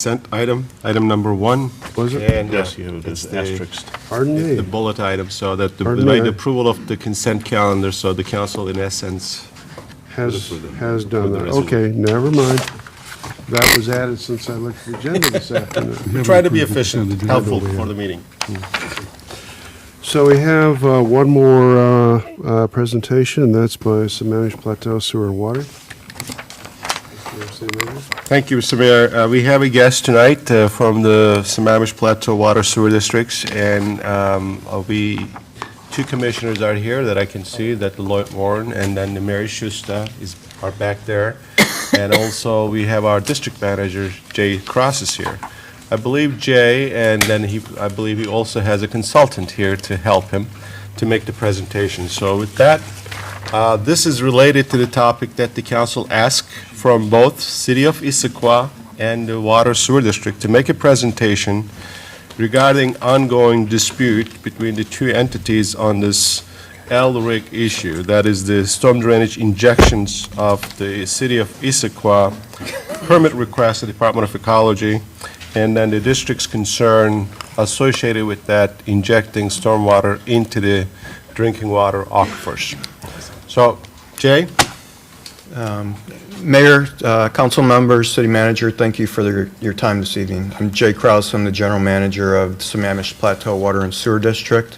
Consent item number 1. Was it? And Yes, you have it's this the- asterisk. Pardon it's me. the bullet item, so that the Pardon me. approval of the consent calendar, so the council in essence. Has for done the that. resolution. Okay, never mind. That was added since I looked at the agenda this afternoon. Try to be efficient, helpful for the meeting. So we have one more presentation, and that's by Sammamish Plateau Sewer and Water. Thank you, Mr. Mayor. We have a guest tonight from the Sammamish Plateau Water Sewer Districts, and two commissioners are here that I can see, that Lloyd Warren and then the Mary Schuster are back there. And also, we have our district manager, Jay Cross, is here. I believe Jay, and then I believe he also has a consultant here to help him to make the presentation. So with that, this is related to the topic that the council asked from both City of Issaquah and the Water Sewer District to make a presentation regarding ongoing dispute between the two entities on this Lrig issue. That is the storm drainage injections of the City of Issaquah permit request to the Department of Ecology, and then the district's concern associated with that injecting stormwater into the drinking water aquifers. So, Jay? Mayor, council members, city manager, thank you for your time this evening. I'm Jay Krause. I'm the general manager of the Sammamish Plateau Water and Sewer District.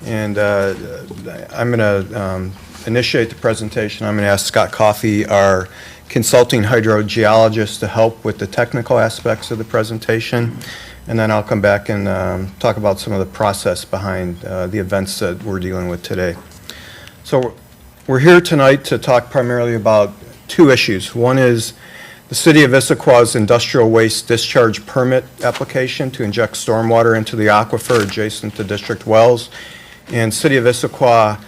And I'm going to initiate the presentation. I'm going to ask Scott Coffey, our consulting hydrogeologist, to help with the technical aspects of the presentation. And then I'll come back and talk about some of the process behind the events that we're dealing with today. So we're here tonight to talk primarily about two issues. One is the City of Issaquah's industrial waste discharge permit application to inject stormwater into the aquifer adjacent to district wells, and City of Issaquah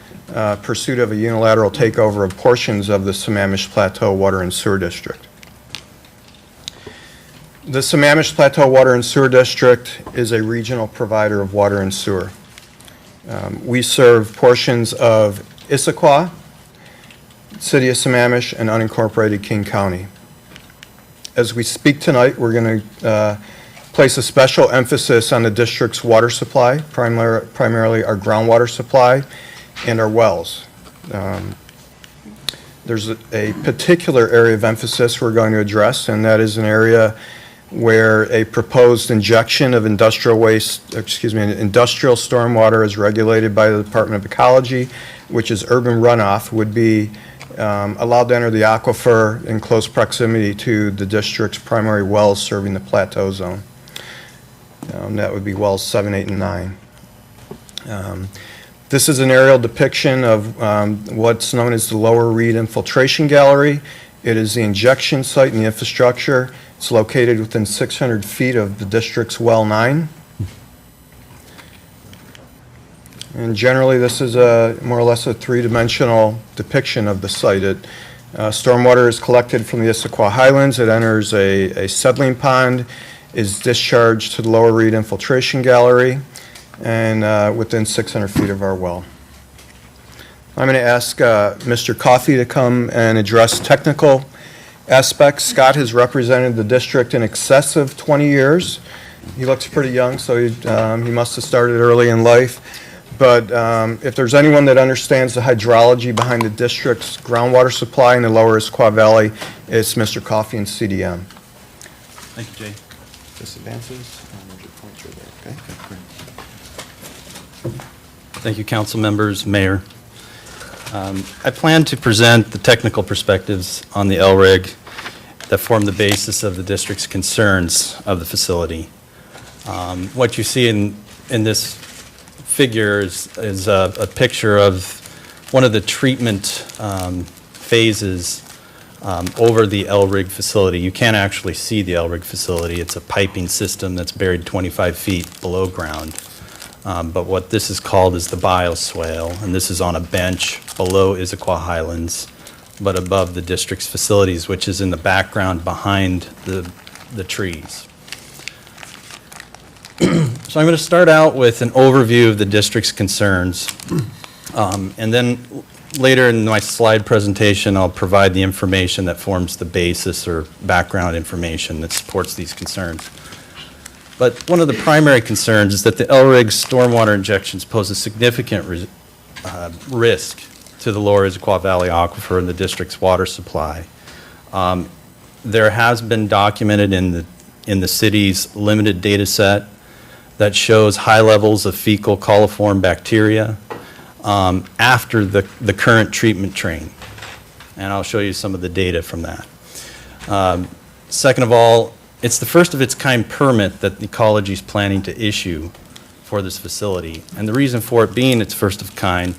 pursuit of a unilateral takeover of portions of the Sammamish Plateau Water and Sewer District. The Sammamish Plateau Water and Sewer District is a regional provider of water and sewer. We serve portions of Issaquah, City of Sammamish, and unincorporated King County. As we speak tonight, we're going to place a special emphasis on the district's water supply, primarily our groundwater supply and our wells. There's a particular area of emphasis we're going to address, and that is an area where a proposed injection of industrial stormwater as regulated by the Department of Ecology, which is urban runoff, would be allowed to enter the aquifer in close proximity to the district's primary wells serving the plateau zone. That would be wells 7, 8, and 9. This is an aerial depiction of what's known as the Lower Reed Infiltration Gallery. It is the injection site and the infrastructure. It's located within 600 feet of the district's well 9. And generally, this is more or less a three-dimensional depiction of the site. Stormwater is collected from the Issaquah Highlands. It enters a settling pond, is discharged to the Lower Reed Infiltration Gallery, and within 600 feet of our well. I'm going to ask Mr. Coffey to come and address technical aspects. Scott has represented the district in excess of 20 years. He looks pretty young, so he must have started early in life. But if there's anyone that understands the hydrology behind the district's groundwater supply in the lower Issaquah Valley, it's Mr. Coffey and CDM. Thank you, Jay. This advances. Your points are there. Okay. Thank you, council members, mayor. I plan to present the technical perspectives on the Lrig that form the basis of the district's concerns of the facility. What you see in this figure is a picture of one of the treatment phases over the Lrig facility. You can't actually see the Lrig facility. It's a piping system that's buried 25 feet below ground. But what this is called is the bioswale, and this is on a bench below Issaquah Highlands, but above the district's facilities, which is in the background behind the trees. So I'm going to start out with an overview of the district's concerns, and then Later in my slide presentation, I'll provide the information that forms the basis or background information that supports these concerns. But one of the primary concerns is that the Lrig stormwater injections pose a significant risk to the lower Issaquah Valley aquifer and the district's water supply. There has been documented in the city's limited data set that shows high levels of fecal coliform bacteria after the current treatment train. And I'll show you some of the data from that. Second of all, it's the first of its kind permit that the ecology is planning to issue for this facility. And the reason for it being its first of kind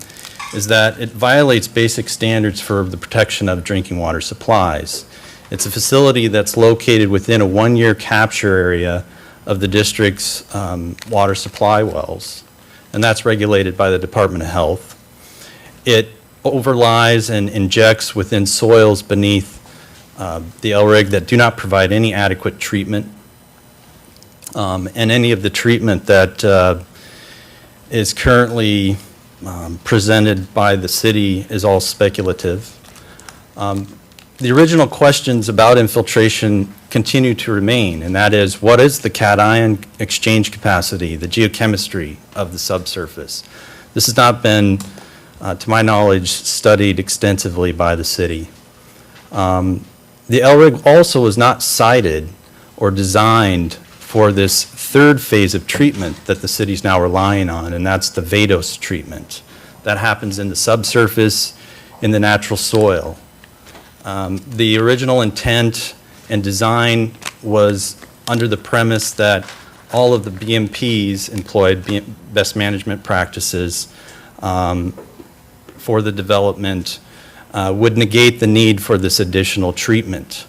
is that it violates basic standards for the protection of drinking water supplies. It's a facility that's located within a 1-year capture area of the district's water supply wells, and that's regulated by the Department of Health. It overlies and injects within soils beneath the Lrig that do not provide any adequate treatment, and any of the treatment that is currently presented by the city is all speculative. The original questions about infiltration continue to remain, and that is, what is the cation exchange capacity, the geochemistry of the subsurface? This has not been, to my knowledge, studied extensively by the city. The Lrig also was not sited or designed for this third phase of treatment that the city's now relying on, and that's the VADOS treatment. That happens in the subsurface, in the natural soil. The original intent and design was under the premise that all of the BMPs employed best management practices for the development would negate the need for this additional treatment.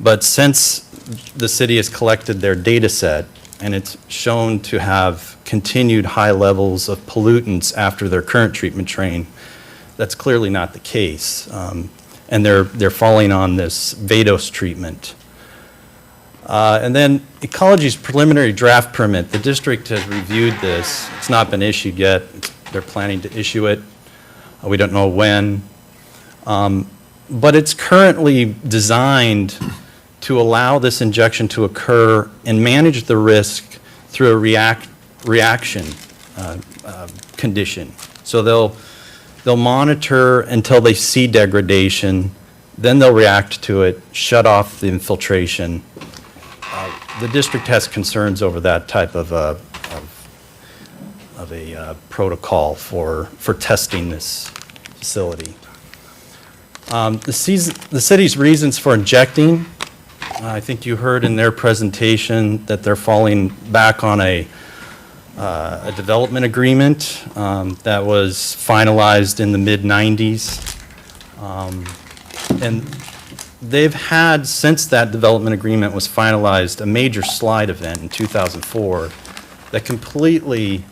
But since the city has collected their data set and it's shown to have continued high levels of pollutants after their current treatment train, that's clearly not the case. And they're falling on this VADOS treatment. And then Ecology's preliminary draft permit, the district has reviewed this. It's not been issued yet. They're planning to issue it. We don't know when. But it's currently designed to allow this injection to occur and manage the risk through a reaction condition. So they'll monitor until they see degradation, then they'll react to it, shut off the infiltration. The district has concerns over that type of a protocol for testing this facility. The city's reasons for injecting, I think you heard in their presentation that they're falling back on a development agreement that was finalized in the mid-90s. And they've had, since that development agreement was finalized, a major slide event in 2004 that completely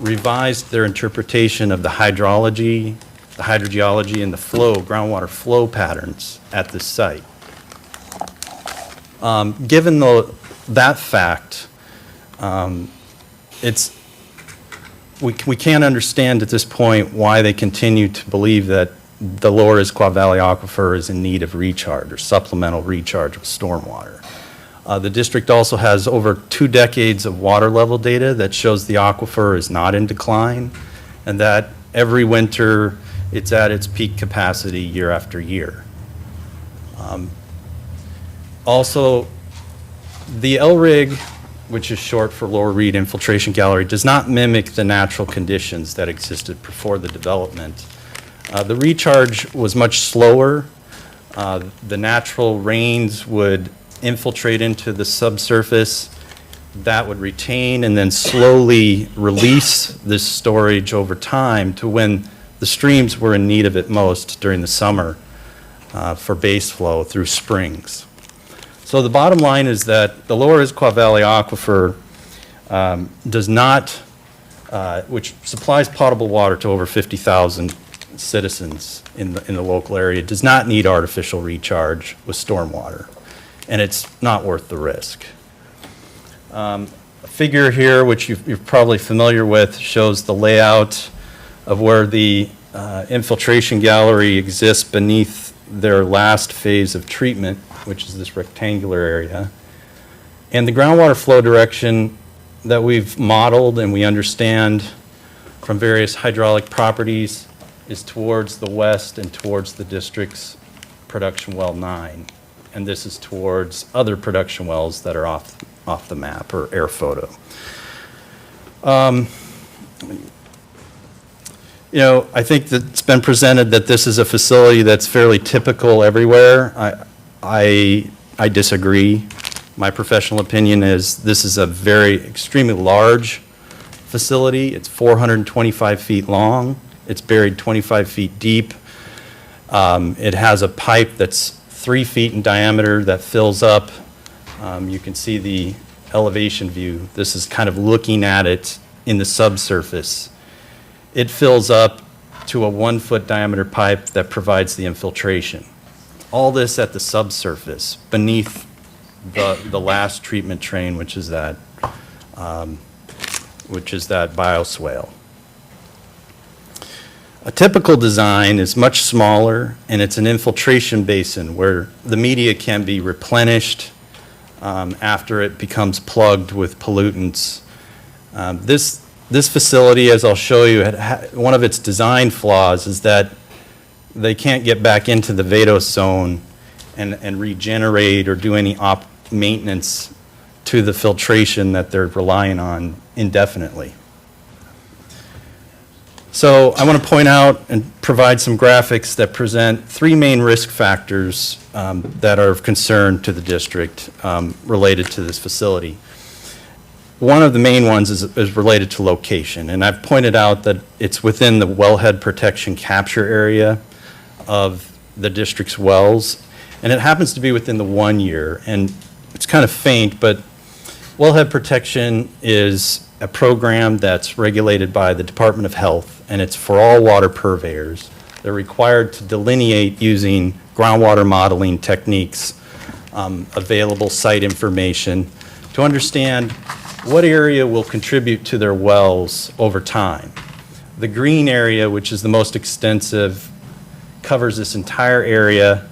revised their interpretation of the hydrology, the hydrogeology, and the groundwater flow patterns at this site. Given that fact, we can't understand at this point why they continue to believe that the lower Issaquah Valley aquifer is in need of recharge or supplemental recharge of stormwater. The district also has over 2 decades of water level data that shows the aquifer is not in decline and that every winter it's at its peak capacity year after year. Also, the Lrig, which is short for Lower Reed Infiltration Gallery, does not mimic the natural conditions that existed before the development. The recharge was much slower. The natural rains would infiltrate into the subsurface. That would retain and then slowly release this storage over time to when the streams were in need of it most during the summer for base flow through springs. So the bottom line is that the lower Issaquah Valley aquifer does not, which supplies potable water to over 50,000 citizens in the local area, does not need artificial recharge with stormwater, and it's not worth the risk. A figure here, which you're probably familiar with, shows the layout of where the infiltration gallery exists beneath their last phase of treatment, which is this rectangular area. And the groundwater flow direction that we've modeled and we understand from various hydraulic properties is towards the west and towards the district's production well 9. And this is towards other production wells that are off the map or air photo. You know, I think that it's been presented that this is a facility that's fairly typical everywhere. I disagree. My professional opinion is this is a very extremely large facility. It's 425 feet long. It's buried 25 feet deep. It has a pipe that's 3 feet in diameter that fills up. You can see the elevation view. This is kind of looking at it in the subsurface. It fills up to a 1 foot diameter pipe that provides the infiltration. All this at the subsurface beneath the last treatment train, which is that bioswale. A typical design is much smaller, and it's an infiltration basin where the media can be replenished after it becomes plugged with pollutants. This facility, as I'll show you, one of its design flaws is that they can't get back into the vadose zone and regenerate or do any maintenance to the filtration that they're relying on indefinitely. So I want to point out and provide some graphics that present 3 main risk factors that are of concern to the district related to this facility. One of the main ones is related to location, and I've pointed out that it's within the wellhead protection capture area of the district's wells, and it happens to be within the 1 year, and it's kind of faint, but wellhead protection is a program that's regulated by the Department of Health, and it's for all water purveyors. They're required to delineate using groundwater modeling techniques, available site information, to understand what area will contribute to their wells over time. The green area, which is the most extensive, covers this entire area,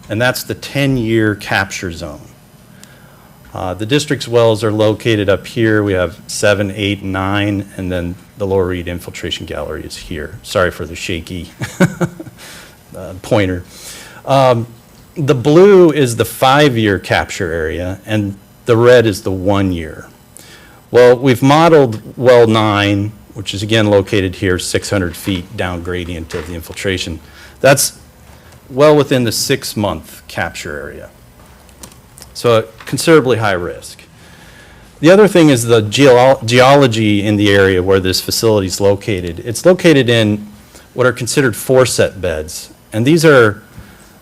and that's the 10-year capture zone. The district's wells are located up here. We have 7, 8, 9, and then the Lrig infiltration gallery is here. Sorry for the shaky pointer. The blue is the 5-year capture area, and the red is the 1 year. Well, we've modeled well 9, which is again located here, 600 feet down gradient of the infiltration. That's well within the 6-month capture area. So considerably high risk. The other thing is the geology in the area where this facility is located. It's located in what are considered foreset beds, and these are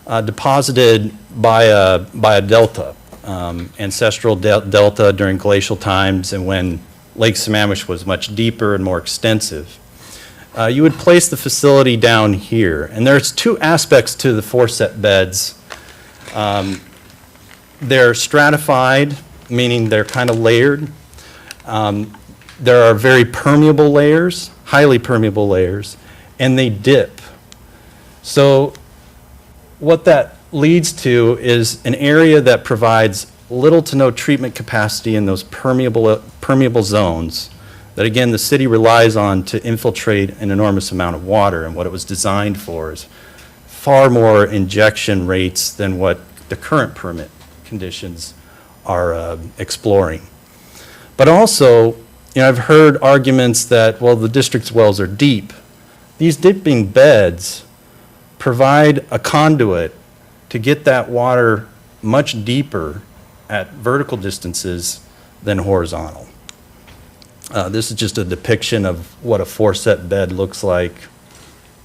deposited by a delta, ancestral delta during glacial times and when Lake Sammamish was much deeper and more extensive. You would place the facility down here, and there's 2 aspects to the foreset beds. They're stratified, meaning they're kind of layered. There are very permeable layers, highly permeable layers, and they dip. So what that leads to is an area that provides little to no treatment capacity in those permeable zones that, again, the city relies on to infiltrate an enormous amount of water, and what it was designed for is far more injection rates than what the current permit conditions are exploring. But also, you know, I've heard arguments that, well, the district's wells are deep. These dipping beds provide a conduit to get that water much deeper at vertical distances than horizontal. This is just a depiction of what a foreset bed looks like,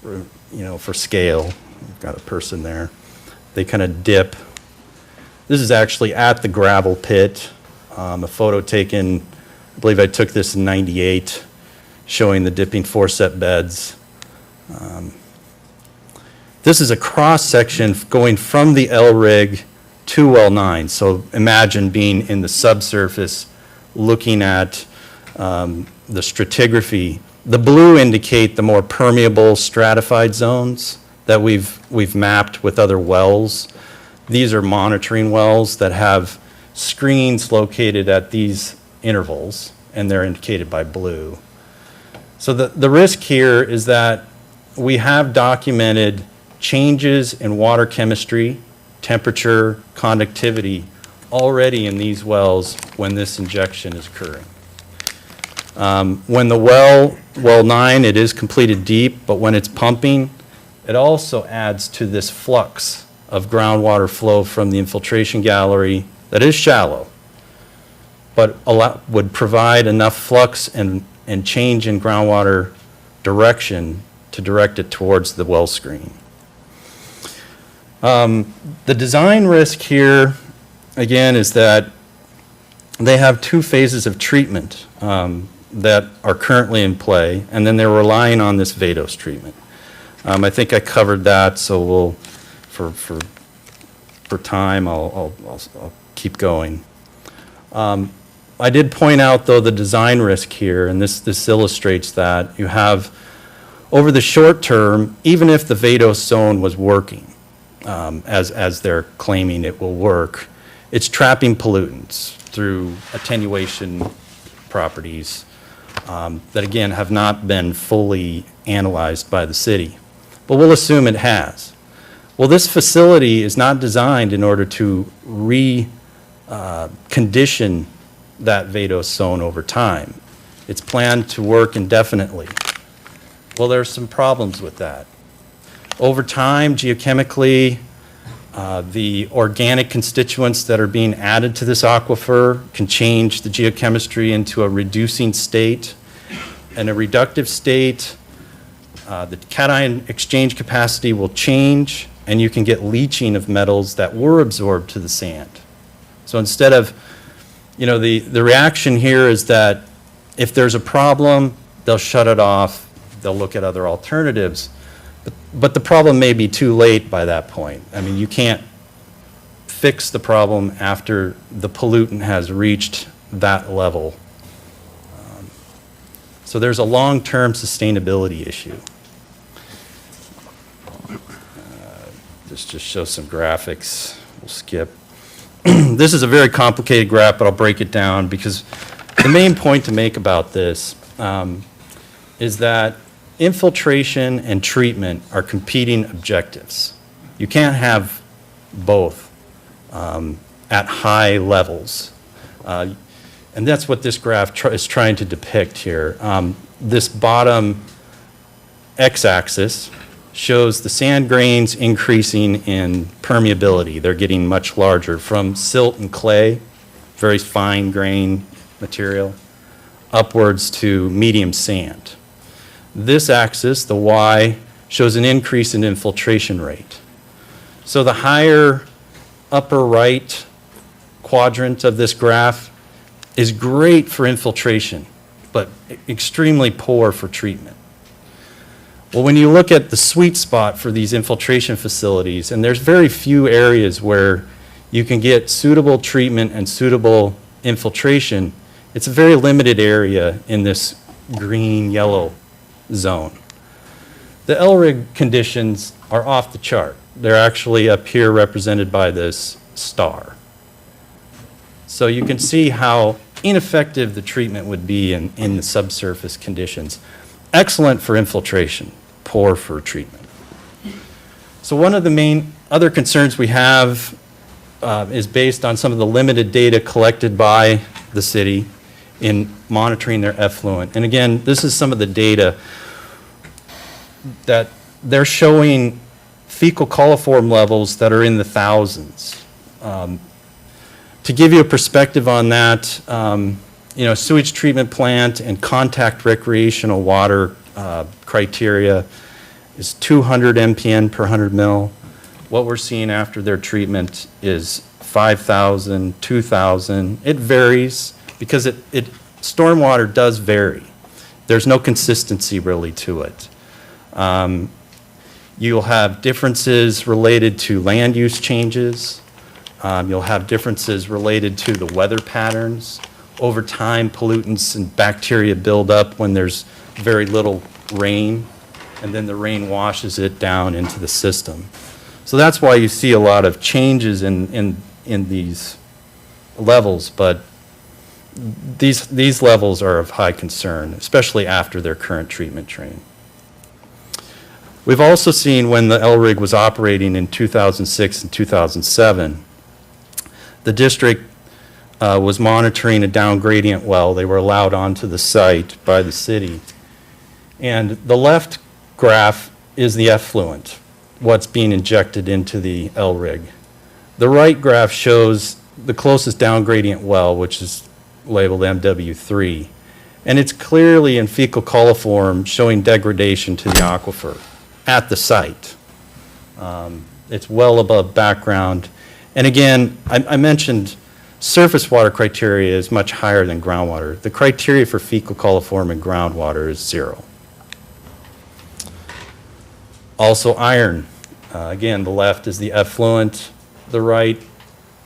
you know, for scale. We've got a person there. They kind of dip. This is actually at the gravel pit, a photo taken, I believe I took this in '98, showing the dipping foreset beds. This is a cross-section going from the Lrig to well 9. So imagine being in the subsurface looking at the stratigraphy The blue indicate the more permeable stratified zones that we've mapped with other wells. These are monitoring wells that have screens located at these intervals, and they're indicated by blue. So the risk here is that we have documented changes in water chemistry, temperature, conductivity already in these wells when this injection is occurring. When the well 9, it is completed deep, but when it's pumping, it also adds to this flux of groundwater flow from the infiltration gallery that is shallow, but would provide enough flux and change in groundwater direction to direct it towards the well screen. The design risk here, again, is that they have 2 phases of treatment that are currently in play, and then they're relying on this VADOS treatment. I think I covered that, so we'll, for time, I'll keep going. I did point out, though, the design risk here, and this illustrates that. You have, over the short term, even if the VADOS zone was working, as they're claiming it will work, it's trapping pollutants through attenuation properties that, again, have not been fully analyzed by the city. But we'll assume it has. Well, this facility is not designed in order to condition that VADOS zone over time. It's planned to work indefinitely. Well, there's some problems with that. Over time, geochemically, the organic constituents that are being added to this aquifer can change the geochemistry into a reducing state. In a reductive state, the cation exchange capacity will change, and you can get leaching of metals that were absorbed to the sand. So instead of, the reaction here is that if there's a problem, they'll shut it off, they'll look at other alternatives. But the problem may be too late by that point. I mean, you can't fix the problem after the pollutant has reached that level. So there's a long-term sustainability issue. This just shows some graphics. We'll skip. This is a very complicated graph, but I'll break it down because the main point to make about this is that infiltration and treatment are competing objectives. You can't have both at high levels. And that's what this graph is trying to depict here. This bottom x-axis shows the sand grains increasing in permeability. They're getting much larger from silt and clay, very fine grain material, upwards to medium sand. This axis, the Y, shows an increase in infiltration rate. So the higher upper right quadrant of this graph is great for infiltration, but extremely poor for treatment. Well, when you look at the sweet spot for these infiltration facilities, and there's very few areas where you can get suitable treatment and suitable infiltration, it's a very limited area in this green-yellow zone. The Lrig conditions are off the chart. They're actually up here represented by this star. So you can see how ineffective the treatment would be in the subsurface conditions. Excellent for infiltration, poor for treatment. So one of the main other concerns we have is based on some of the limited data collected by the city in monitoring their effluent. And again, this is some of the data that they're showing fecal coliform levels that are in the thousands. To give you a perspective on that, sewage treatment plant and contact recreational water criteria is 200 MPN per 100 mil. What we're seeing after their treatment is 5,000, 2,000. It varies because stormwater does vary. There's no consistency really to it. You'll have differences related to land use changes. You'll have differences related to the weather patterns. Over time, pollutants and bacteria build up when there's very little rain, and then the rain washes it down into the system. So that's why you see a lot of changes in these levels, but these levels are of high concern, especially after their current treatment train. We've also seen when the Lrig was operating in 2006 and 2007, the district was monitoring a down gradient well. They were allowed onto the site by the city. And the left graph is the effluent, what's being injected into the Lrig. The right graph shows the closest down gradient well, which is labeled MW3. And it's clearly in fecal coliform showing degradation to the aquifer at the site. It's well above background. And again, I mentioned surface water criteria is much higher than groundwater. The criteria for fecal coliform in groundwater is 0. Also iron. Again, the left is the effluent. The right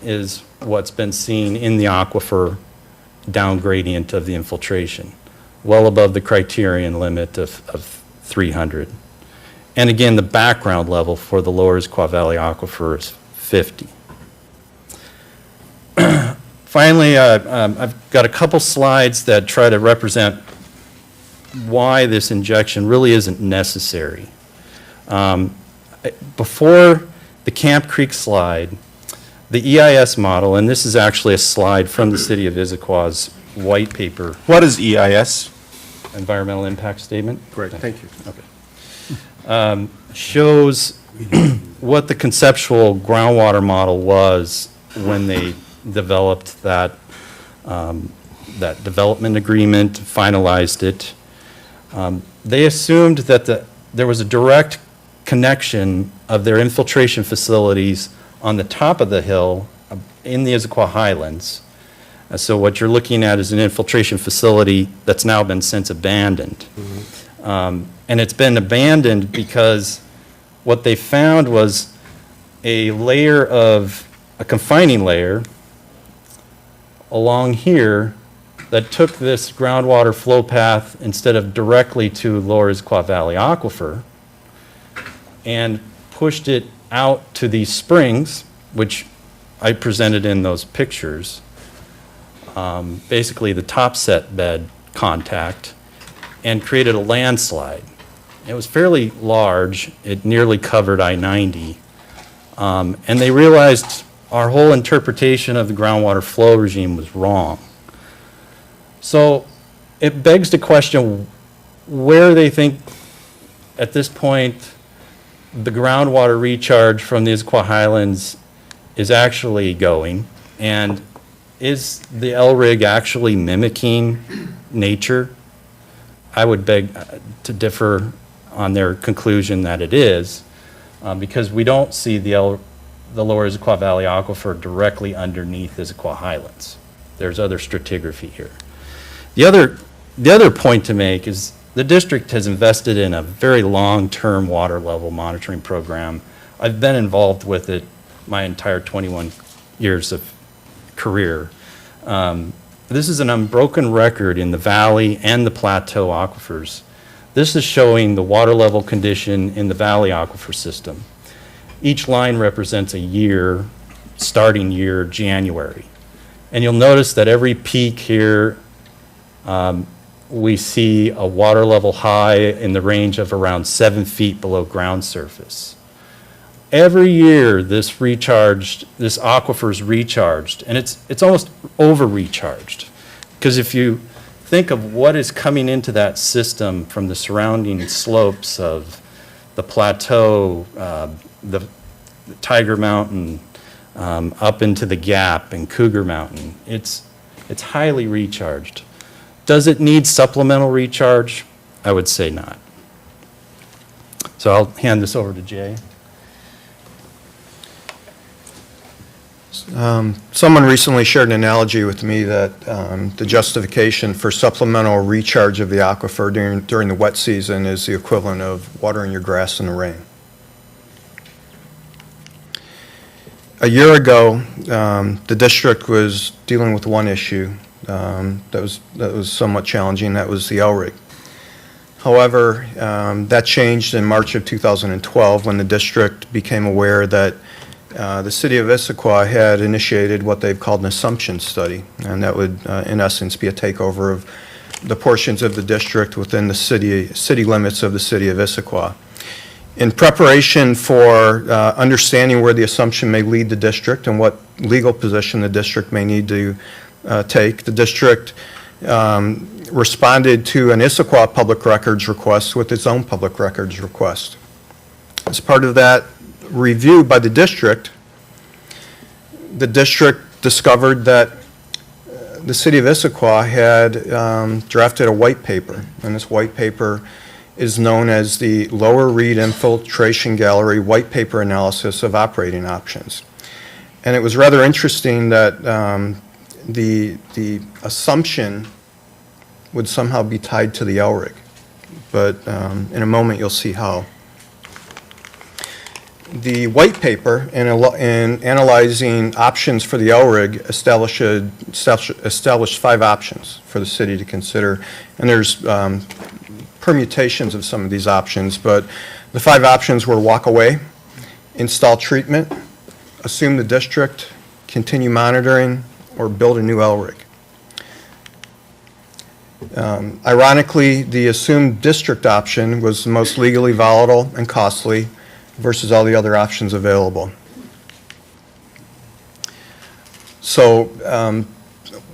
is what's been seen in the aquifer down gradient of the infiltration, well above the criterion limit of 300. And again, the background level for the lower Issaquah Valley aquifer is 50. Finally, I've got a couple slides that try to represent why this injection really isn't necessary. Before the Camp Creek slide, the EIS model, and this is actually a slide from the City of Issaquah's white paper, What is EIS? Environmental Impact Statement. Great, thank you. Shows what the conceptual groundwater model was when they developed that development agreement, finalized it. They assumed that there was a direct connection of their infiltration facilities on the top of the hill in the Issaquah Highlands. So what you're looking at is an infiltration facility that's now been since abandoned. And it's been abandoned because what they found was a confining layer along here that took this groundwater flow path instead of directly to lower Issaquah Valley aquifer and pushed it out to these springs, which I presented in those pictures. Basically the top-set bed contact, and created a landslide. It was fairly large. It nearly covered I-90. And they realized our whole interpretation of the groundwater flow regime was wrong. So it begs to question where they think at this point the groundwater recharge from the Issaquah Highlands is actually going, and is the Lrig actually mimicking nature? I would beg to differ on their conclusion that it is, because we don't see the lower Issaquah Valley aquifer directly underneath Issaquah Highlands. There's other stratigraphy here. The other point to make is the district has invested in a very long-term water level monitoring program. I've been involved with it my entire 21 years of career. This is an unbroken record in the valley and the plateau aquifers. This is showing the water level condition in the valley aquifer system. Each line represents a year, starting year, January. And you'll notice that every peak here, we see a water level high in the range of around 7 feet below ground surface. Every year this aquifer is recharged, and it's almost over recharged. Because if you think of what is coming into that system from the surrounding slopes of the plateau, the Tiger Mountain, up into the Gap and Cougar Mountain, it's highly recharged. Does it need supplemental recharge? I would say not. So I'll hand this over to Jay. Someone recently shared an analogy with me that the justification for supplemental recharge of the aquifer during the wet season is the equivalent of watering your grass in the rain. A year ago, the district was dealing with one issue that was somewhat challenging. That was the Lrig. However, that changed in March of 2012 when the district became aware that the city of Issaquah had initiated what they've called an assumption study, and that would, in essence, be a takeover of the portions of the district within the city limits of the city of Issaquah. In preparation for understanding where the assumption may lead the district and what legal position the district may need to take, the district responded to an Issaquah public records request with its own public records request. As part of that review by the district discovered that the city of Issaquah had drafted a white paper, and this white paper is known as the Lower Reed Infiltration Gallery White Paper Analysis of Operating Options. And it was rather interesting that the assumption would somehow be tied to the Lrig, but in a moment you'll see how. The white paper, in analyzing options for the Lrig, established 5 options for the city to consider, and there's permutations of some of these options, but the 5 options were walk away, install treatment, assume the district, continue monitoring, or build a new Lrig. Ironically, the assumed district option was the most legally volatile and costly versus all the other options available. So,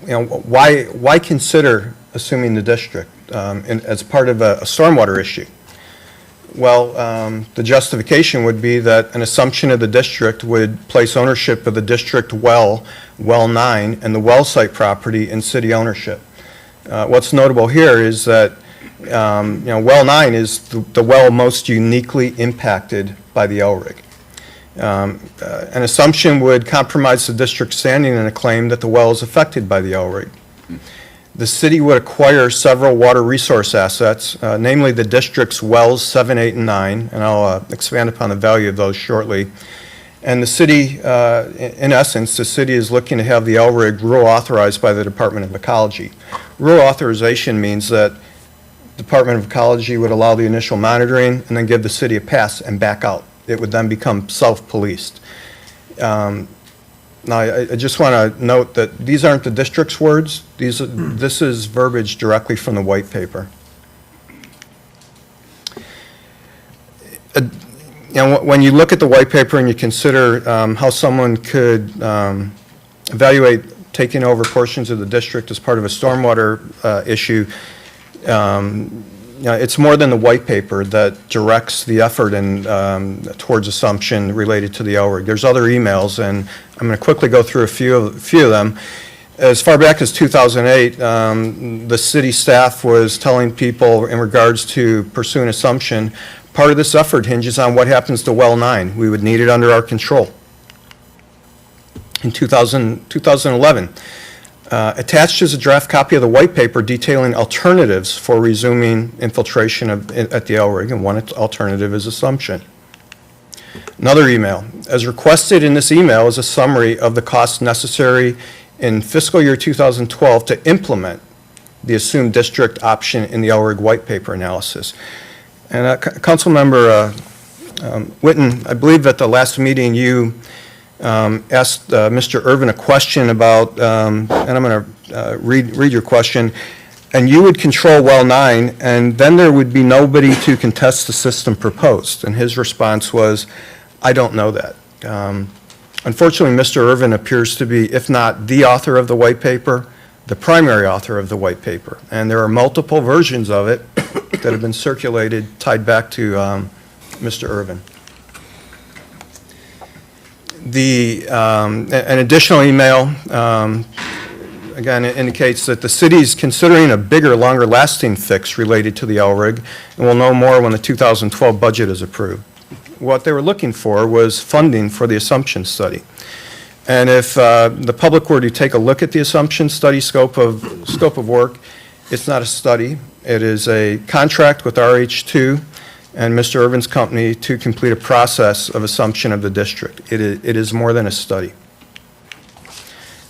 why consider assuming the district as part of a stormwater issue? Well, the justification would be that an assumption of the district would place ownership of the district well 9, and the well site property in city ownership. What's notable here is that well 9 is the well most uniquely impacted by the Lrig. An assumption would compromise the district's standing in a claim that the well is affected by the Lrig. The city would acquire several water resource assets, namely the district's wells 7, 8, and 9, and I'll expand upon the value of those shortly. And the city, in essence, the city is looking to have the Lrig rule authorized by the Department of Ecology. Rule authorization means that the Department of Ecology would allow the initial monitoring and then give the city a pass and back out. It would then become self-policed. Now, I just want to note that these aren't the district's words. This is verbiage directly from the white paper. When you look at the white paper and you consider how someone could evaluate taking over portions of the district as part of a stormwater issue, it's more than the white paper that directs the effort towards assumption related to the Lrig. There's other emails, and I'm going to quickly go through a few of them. As far back as 2008, the city staff was telling people in regards to pursuing assumption, part of this effort hinges on what happens to well 9. We would need it under our control. In 2011, attached is a draft copy of the white paper detailing alternatives for resuming infiltration at the Lrig, and one alternative is assumption. Another email. As requested in this email is a summary of the costs necessary in fiscal year 2012 to implement the assumed district option in the Lrig white paper analysis. And Councilmember Witten, I believe at the last meeting you asked Mr. Irvin a question about, and I'm going to read your question, and you would control well 9, and then there would be nobody to contest the system proposed. And his response was, I don't know that. Unfortunately, Mr. Irvin appears to be, if not the author of the white paper, the primary author of the white paper. And there are multiple versions of it that have been circulated, tied back to Mr. Irvin. An additional email, again, indicates that the city is considering a bigger, longer-lasting fix related to the Lrig, and we'll know more when the 2012 budget is approved. What they were looking for was funding for the assumption study. And if the public were to take a look at the assumption study scope of work, it's not a study. It is a contract with RH2 and Mr. Irvin's company to complete a process of assumption of the district. It is more than a study.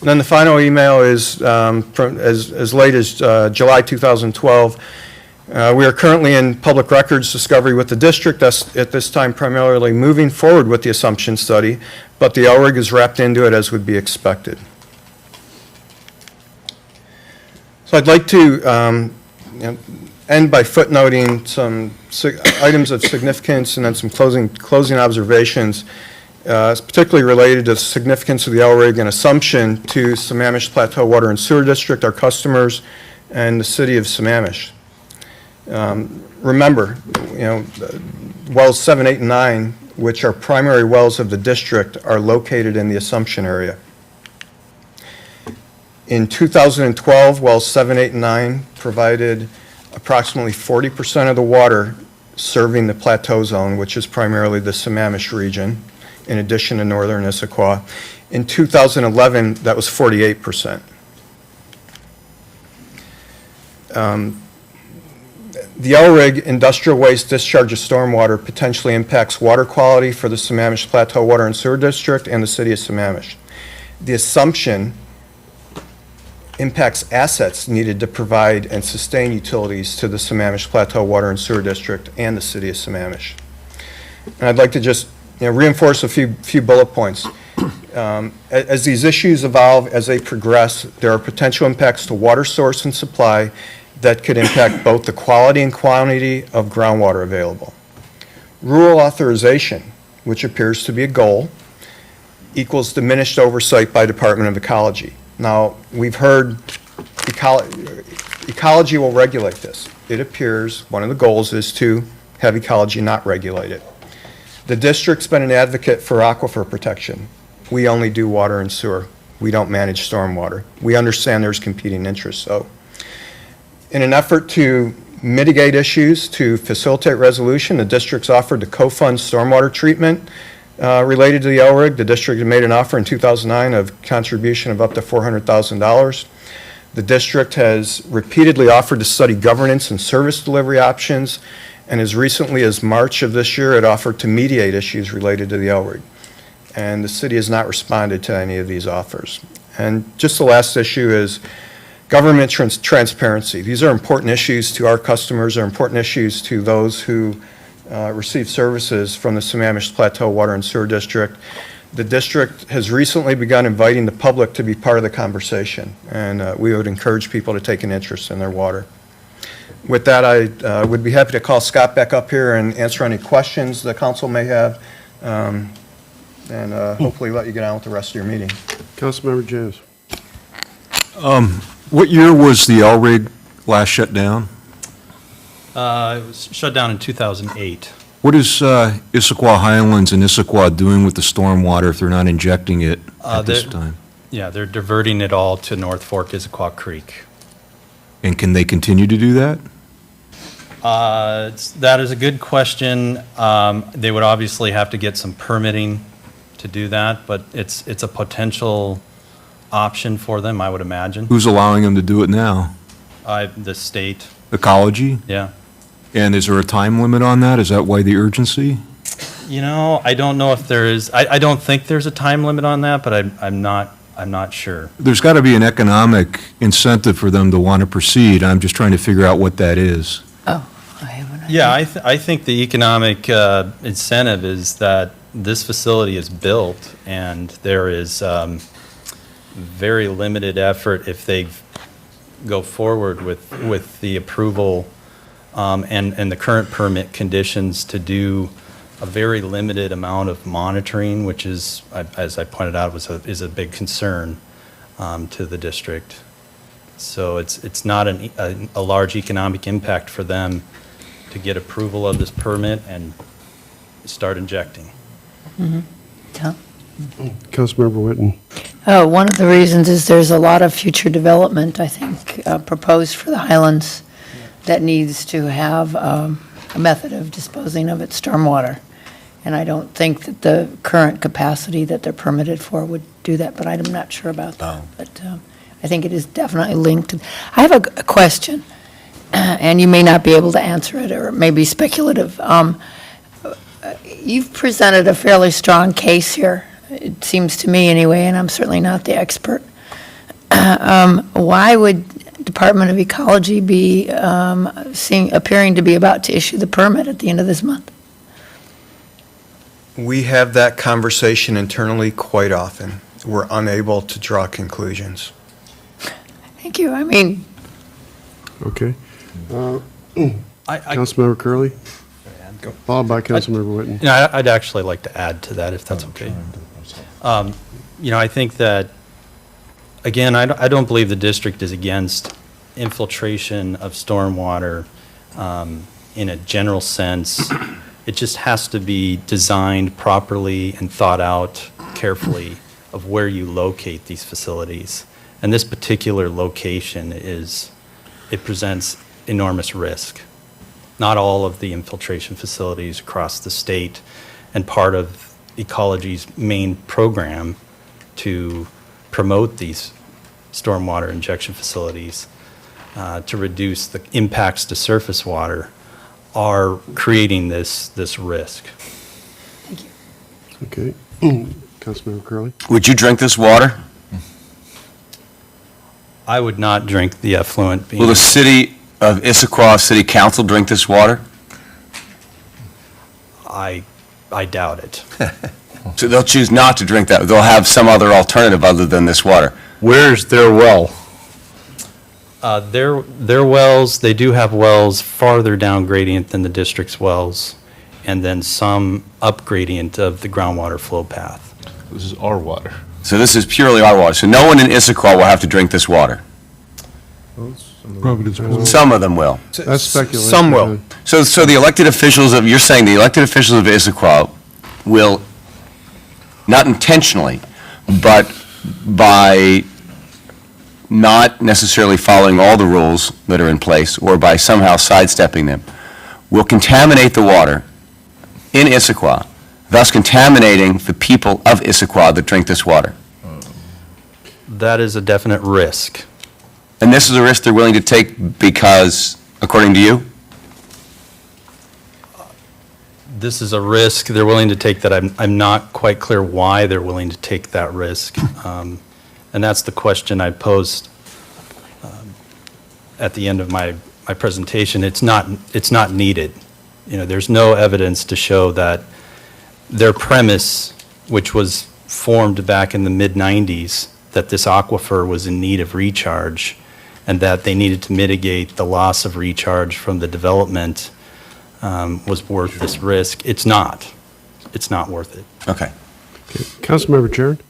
And then the final email is from as late as July 2012. We are currently in public records discovery with the district, thus at this time primarily moving forward with the assumption study, but the LRIG is wrapped into it as would be expected. So I'd like to end by footnoting some items of significance and then some closing observations, particularly related to the significance of the LRIG and assumption to Sammamish Plateau Water and Sewer District, our customers, and the city of Sammamish. Remember, wells 7, 8, and 9, which are primary wells of the district, are located in the assumption area. In 2012, wells 7, 8, and 9 provided approximately 40% of the water serving the plateau zone, which is primarily the Sammamish region, in addition to northern Issaquah. In 2011, that was 48%. The LRIG industrial waste discharge of stormwater potentially impacts water quality for the Sammamish Plateau Water and Sewer District and the city of Sammamish. The assumption impacts assets needed to provide and sustain utilities to the Sammamish Plateau Water and Sewer District and the city of Sammamish. And I'd like to just reinforce a few bullet points. As these issues evolve, as they progress, there are potential impacts to water source and supply that could impact both the quality and quantity of groundwater available. Rural authorization, which appears to be a goal, equals diminished oversight by Department of Ecology. Now, we've heard ecology will regulate this. It appears one of the goals is to have ecology not regulate it. The district's been an advocate for aquifer protection. We only do water and sewer. We don't manage stormwater. We understand there's competing interests, though. In an effort to mitigate issues, to facilitate resolution, the district's offered to co-fund stormwater treatment related to the LRIG. The district had made an offer in 2009 of contribution of up to $400,000. The district has repeatedly offered to study governance and service delivery options, and as recently as March of this year, it offered to mediate issues related to the LRIG. And the city has not responded to any of these offers. And just the last issue is government transparency. These are important issues to our customers, are important issues to those who receive services from the Sammamish Plateau Water and Sewer District. The district has recently begun inviting the public to be part of the conversation, and we would encourage people to take an interest in their water. With that, I would be happy to call Scott back up here and answer any questions the council may have, and hopefully let you get on with the rest of your meeting. Councilmember James. What year was the LRIG last shut down? It was shut down in 2008. What is Issaquah Highlands and Issaquah doing with the stormwater if they're not injecting it at this time? Yeah, they're diverting it all to North Fork Issaquah Creek. And can they continue to do that? That is a good question. They would obviously have to get some permitting to do that, but it's a potential option for them, I would imagine. Who's allowing them to do it now? The state, Ecology? yeah. And is there a time limit on that? Is that why the urgency? I don't know if there is. I don't think there's a time limit on that, but I'm not sure. There's got to be an economic incentive for them to want to proceed. I'm just trying to figure out what that is. Oh, I have an idea. Yeah, I think the economic incentive is that this facility is built, and there is very limited effort if they go forward with the approval and the current permit conditions to do a very limited amount of monitoring, which is, as I pointed out, is a big concern to the district. So it's not a large economic impact for them to get approval of this permit and start injecting. Tom? Councilmember Whitten. One of the reasons is there's a lot of future development, I think, proposed for the Highlands that needs to have a method of disposing of its stormwater. And I don't think that the current capacity that they're permitted for would do that, but I'm not sure about that. But I think it is definitely linked. I have a question, and you may not be able to answer it, or it may be speculative. You've presented a fairly strong case here, it seems to me anyway, and I'm certainly not the expert. Why would Department of Ecology be appearing to be about to issue the permit at the end of this month? We have that conversation internally quite often. We're unable to draw conclusions. Thank you. I mean, Okay. I, Councilmember Curley, Go. followed by Councilmember Whitten. you know, I'd actually like to add to that, if that's okay. You know, I think that, again, I don't believe the district is against infiltration of stormwater in a general sense. It just has to be designed properly and thought out carefully of where you locate these facilities. And this particular location it presents enormous risk. Not all of the infiltration facilities across the state, and part of Ecology's main program to promote these stormwater injection facilities to reduce the impacts to surface water are creating this risk. Okay. Councilmember Curley. Would you drink this water? I would not drink the effluent being. Will the city of Issaquah City Council drink this water? I doubt it. So they'll choose not to drink that. They'll have some other alternative other than this water. Where's their well? Their wells, they do have wells farther down gradient than the district's wells, and then some up gradient of the groundwater flow path. This is our water. So this is purely our water. So no one in Issaquah will have to drink this water. Some of them will. That's speculation. Some will. So the elected officials of, you're saying the elected officials of Issaquah will, not intentionally, but by not necessarily following all the rules that are in place, or by somehow sidestepping them, will contaminate the water in Issaquah, thus contaminating the people of Issaquah that drink this water. That is a definite risk. And this is a risk they're willing to take because, according to you? This is a risk they're willing to take that I'm not quite clear why they're willing to take that risk. And that's the question I posed at the end of my presentation. It's not needed. You know, there's no evidence to show that their premise, which was formed back in the mid-90s, that this aquifer was in need of recharge and that they needed to mitigate the loss of recharge from the development, was worth this risk. It's not. It's not worth it. Okay. Councilmember Jared.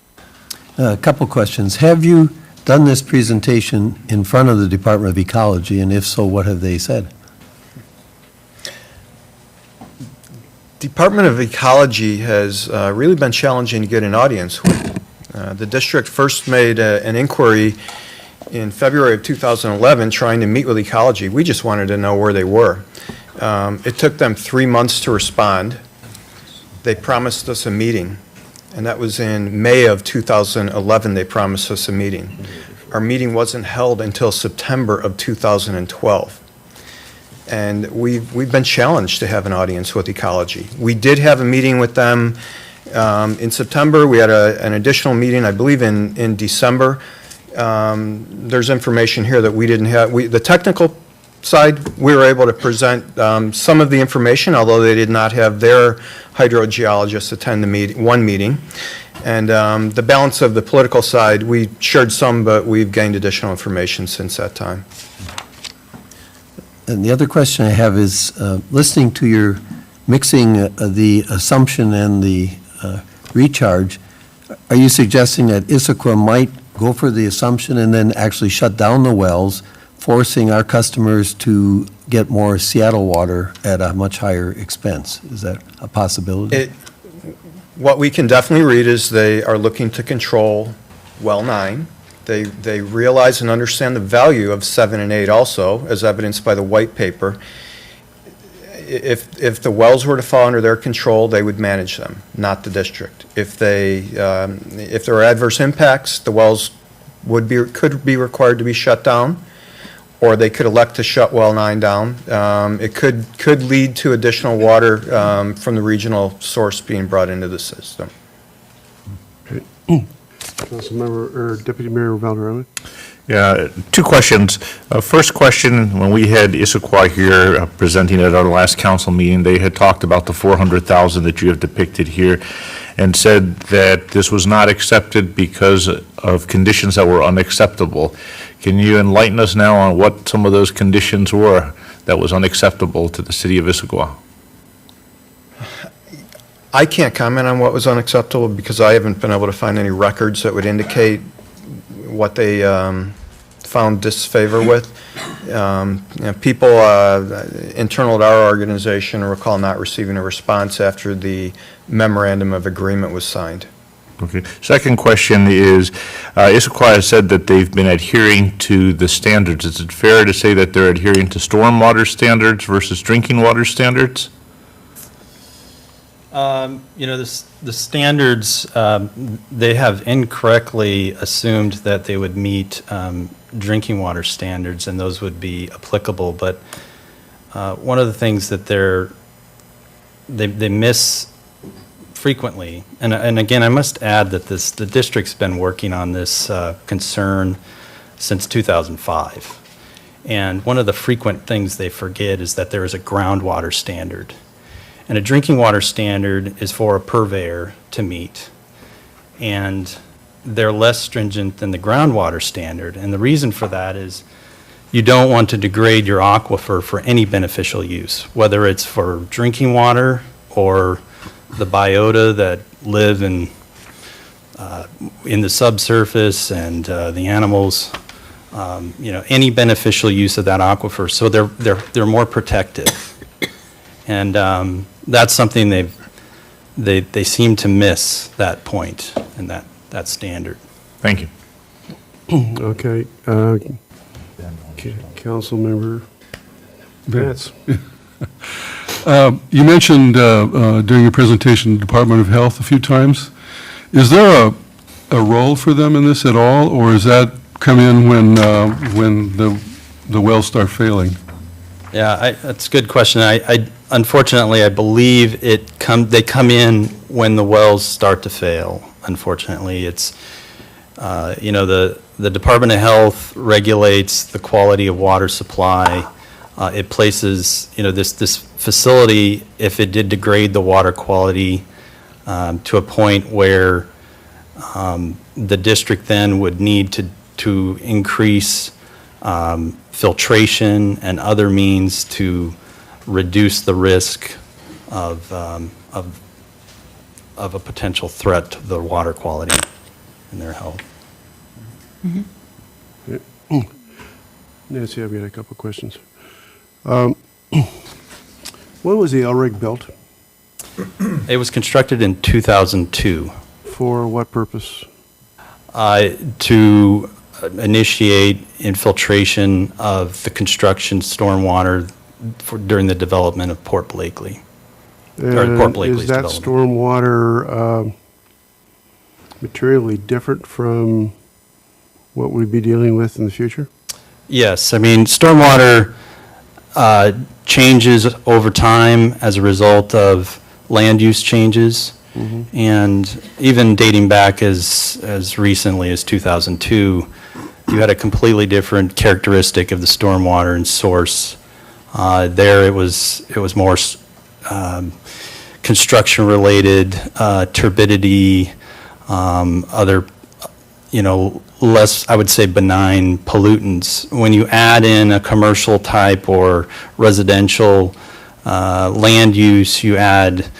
A couple questions. Have you done this presentation in front of the Department of Ecology, and if so, what have they said? Department of Ecology has really been challenging to get an audience with. The district first made an inquiry in February of 2011 trying to meet with Ecology. We just wanted to know where they were. It took them 3 months to respond. They promised us a meeting, and that was in May of 2011 they promised us a meeting. Our meeting wasn't held until September of 2012. And we've been challenged to have an audience with Ecology. We did have a meeting with them in September. We had an additional meeting, I believe, in December. There's information here that we didn't have. The technical side, we were able to present some of the information, although they did not have their hydrogeologists attend one meeting. And the balance of the political side, we shared some, but we've gained additional information since that time. And the other question I have is, listening to your mixing the assumption and the recharge, are you suggesting that Issaquah might go for the assumption and then actually shut down the wells, forcing our customers to get more Seattle water at a much higher expense? Is that a possibility? What we can definitely read is they are looking to control well 9. They realize and understand the value of 7 and 8 also, as evidenced by the white paper. If the wells were to fall under their control, they would manage them, not the district. If there are adverse impacts, the wells could be required to be shut down, or they could elect to shut well 9 down. It could lead to additional water from the regional source being brought into the system. Councilmember, or Deputy Mayor Valderrama. Yeah, two questions. First question, when we had Issaquah here presenting at our last council meeting, they had talked about the 400,000 that you have depicted here and said that this was not accepted because of conditions that were unacceptable. Can you enlighten us now on what some of those conditions were that was unacceptable to the city of Issaquah? I can't comment on what was unacceptable because I haven't been able to find any records that would indicate what they found disfavor with. People internal to our organization recall not receiving a response after the memorandum of agreement was signed. Okay. Second question is, Issaquah has said that they've been adhering to the standards. Is it fair to say that they're adhering to stormwater standards versus drinking water standards? The standards, they have incorrectly assumed that they would meet drinking water standards, and those would be applicable. But one of the things that they miss frequently, and again, I must add that the district's been working on this concern since 2005. And one of the frequent things they forget is that there is a groundwater standard. And a drinking water standard is for a purveyor to meet. And they're less stringent than the groundwater standard. And the reason for that is you don't want to degrade your aquifer for any beneficial use, whether it's for drinking water or the biota that live in the subsurface and the animals, any beneficial use of that aquifer. So they're more protective. And that's something they seem to miss, that point and that standard. Thank you. Okay. Councilmember Vance. You mentioned during your presentation, the Department of Health a few times. Is there a role for them in this at all, or does that come in when the wells start failing? Yeah, that's a good question. Unfortunately, I believe they come in when the wells start to fail. Unfortunately, it's the Department of Health regulates the quality of water supply. It places this facility, if it did degrade the water quality to a point where the district then would need to increase filtration and other means to reduce the risk of a potential threat to the water quality and their health. Nancy, I've got a couple of questions. When was the Lrig built? It was constructed in 2002. For what purpose? To initiate infiltration of the construction stormwater during the development of Port Blakely. Or Port Blakely's is that development. stormwater materially different from what we'd be dealing with in the future? Yes, I mean, stormwater changes over time as a result of land use changes. And even dating back as recently as 2002, you had a completely different characteristic of the stormwater and source. There it was more construction-related, turbidity, other, less, I would say, benign pollutants. When you add in a commercial type or residential land use, you add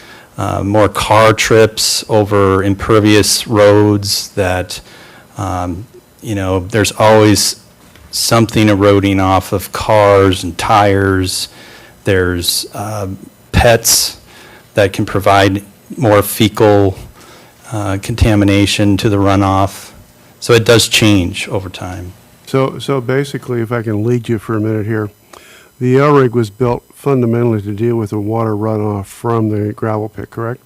more car trips over impervious roads that, there's always something eroding off of cars and tires. There's pets that can provide more fecal contamination to the runoff. So it does change over time. So basically, if I can lead you for a minute here, the Lrig was built fundamentally to deal with the water runoff from the gravel pit, correct?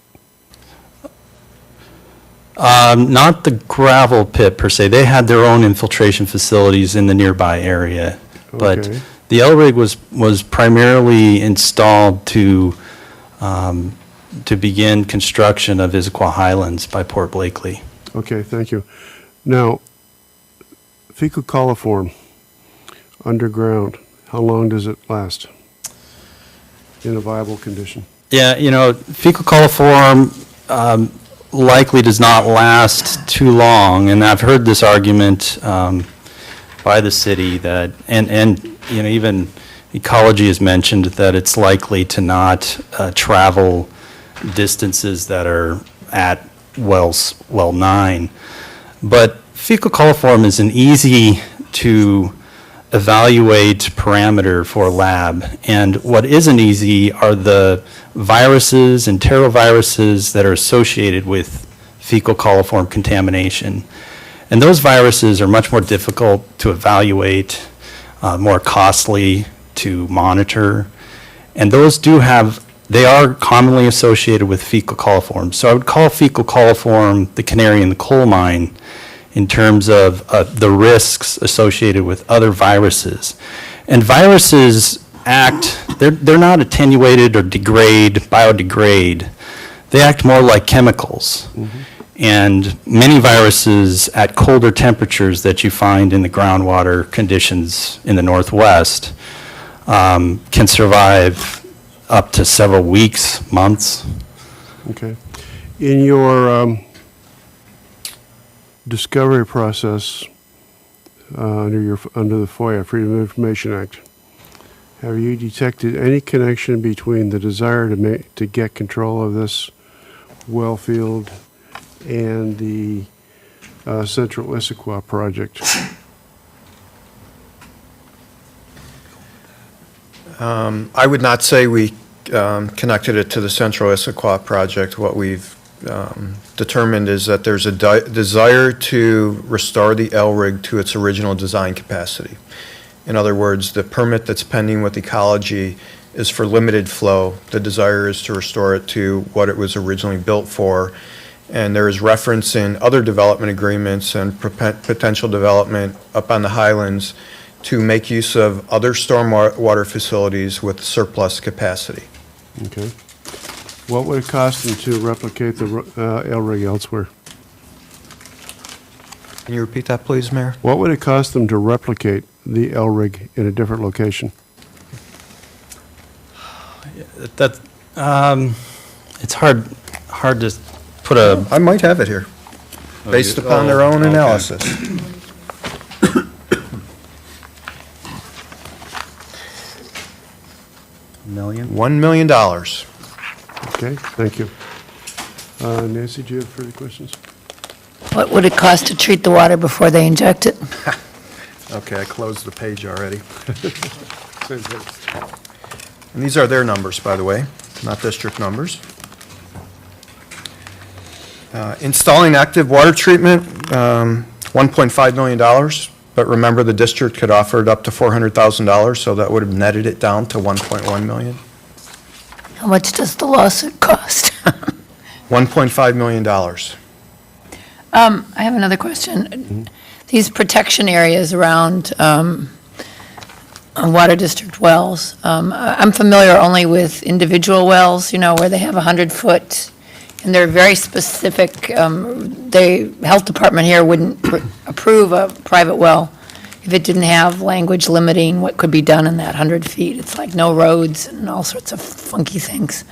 Not the gravel pit per se. They had their own infiltration facilities in the nearby area. But Okay. the Lrig was primarily installed to begin construction of Issaquah Highlands by Port Blakely. Okay, thank you. Now, fecal coliform underground, how long does it last in a viable condition? Yeah, fecal coliform likely does not last too long, and I've heard this argument by the city that, and even ecology has mentioned that it's likely to not travel distances that are at well 9. But fecal coliform is an easy to evaluate parameter for a lab. And what isn't easy are the viruses and enteroviruses that are associated with fecal coliform contamination. And those viruses are much more difficult to evaluate, more costly to monitor. And those they are commonly associated with fecal coliform. So I would call fecal coliform the canary in the coal mine in terms of the risks associated with other viruses. And viruses they're not attenuated or biodegrade. They act more like chemicals. And many viruses at colder temperatures that you find in the groundwater conditions in the Northwest can survive up to several weeks, months. Okay. In your discovery process under the FOIA, Freedom of Information Act, have you detected any connection between the desire to get control of this well field and the Central Issaquah project? I would not say we connected it to the Central Issaquah project. What we've determined is that there's a desire to restore the Lrig to its original design capacity. In other words, the permit that's pending with ecology is for limited flow. The desire is to restore it to what it was originally built for. And there is reference in other development agreements and potential development up on the highlands to make use of other stormwater facilities with surplus capacity. Okay. What would it cost them to replicate the Lrig elsewhere? Can you repeat that, please, Mayor? What would it cost them to replicate the Lrig in a different location? It's hard to put a. I might have it here, based upon their own analysis. Million? $1 million. Okay, thank you. Nancy, do you have further questions? What would it cost to treat the water before they inject it? Okay, I closed the page already. And these are their numbers, by the way, not district numbers. Installing active water treatment, $1.5 million. But remember, the district could offer it up to $400,000, so that would have netted it down to $1.1 million. How much does the lawsuit cost? $1.5 million. I have another question. These protection areas around water district wells, I'm familiar only with individual wells, where they have 100-foot, and they're very specific. The health department here wouldn't approve a private well if it didn't have language limiting what could be done in that 100 feet. It's like no roads and all sorts of funky things.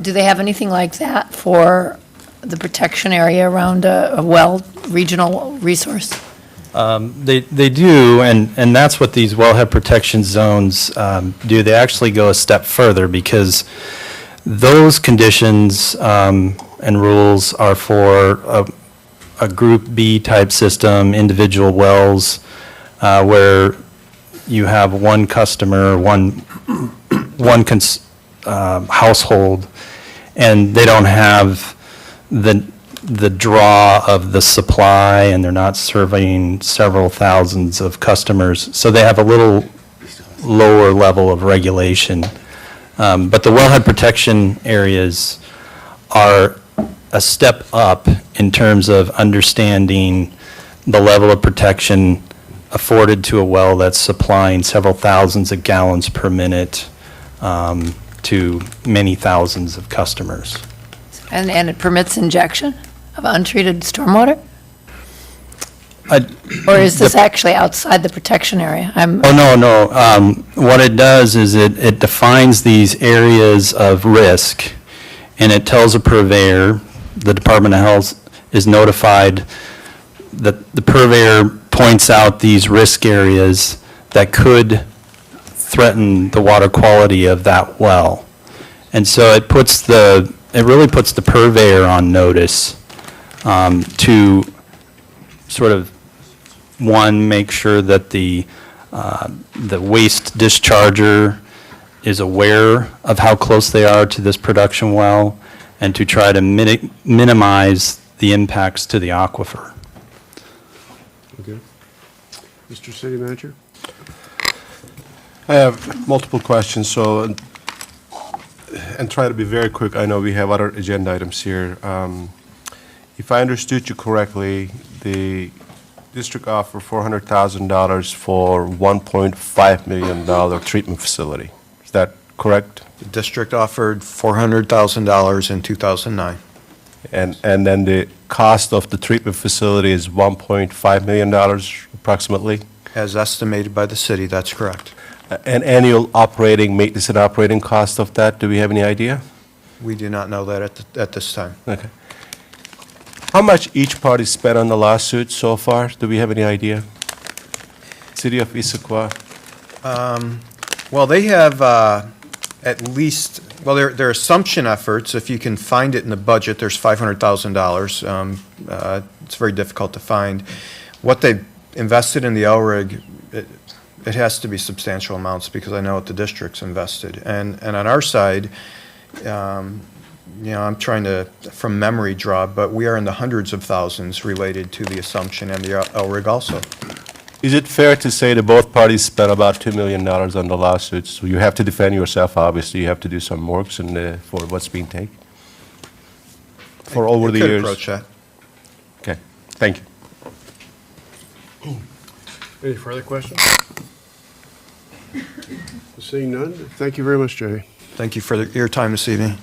Do they have anything like that for the protection area around a well regional resource? They do, and that's what these wellhead protection zones do. They actually go a step further because those conditions and rules are for a Group B type system, individual wells, where you have one customer, one household, and they don't have the draw of the supply, and they're not serving several thousands of customers. So they have a little lower level of regulation. But the wellhead protection areas are a step up in terms of understanding the level of protection afforded to a well that's supplying several thousands of gallons per minute to many thousands of customers. And it permits injection of untreated stormwater? Or is this actually outside the protection area? Oh, no. What it does is it defines these areas of risk, and it tells a purveyor, the Department of Health is notified that the purveyor points out these risk areas that could threaten the water quality of that well. And so it really puts the purveyor on notice to sort of, one, make sure that the waste discharger is aware of how close they are to this production well, and to try to minimize the impacts to the aquifer. Okay. Mr. City Manager? I have multiple questions, so, and try to be very quick. I know we have other agenda items here. If I understood you correctly, the district offered $400,000 for $1.5 million treatment facility. Is that correct? The district offered $400,000 in 2009. And then the cost of the treatment facility is $1.5 million approximately? As estimated by the city, that's correct. An annual operating, maintenance and operating cost of that, do we have any idea? We do not know that at this time. Okay. How much each party spent on the lawsuit so far? Do we have any idea? City of Issaquah? Well, they have at least, well, their assumption efforts, if you can find it in the budget, there's $500,000. It's very difficult to find. What they invested in the Lrig, it has to be substantial amounts, because I know what the district's invested. And on our side, I'm trying to, from memory, draw, but we are in the hundreds of thousands related to the assumption and the Lrig also. Is it fair to say that both parties spent about $2 million on the lawsuits? So you have to defend yourself, obviously, you have to do some works and for what's being taken? For over the Could years? approach that. Okay, thank you. Any further questions? Seeing none, thank you very much, Jay. Thank you for your time this evening.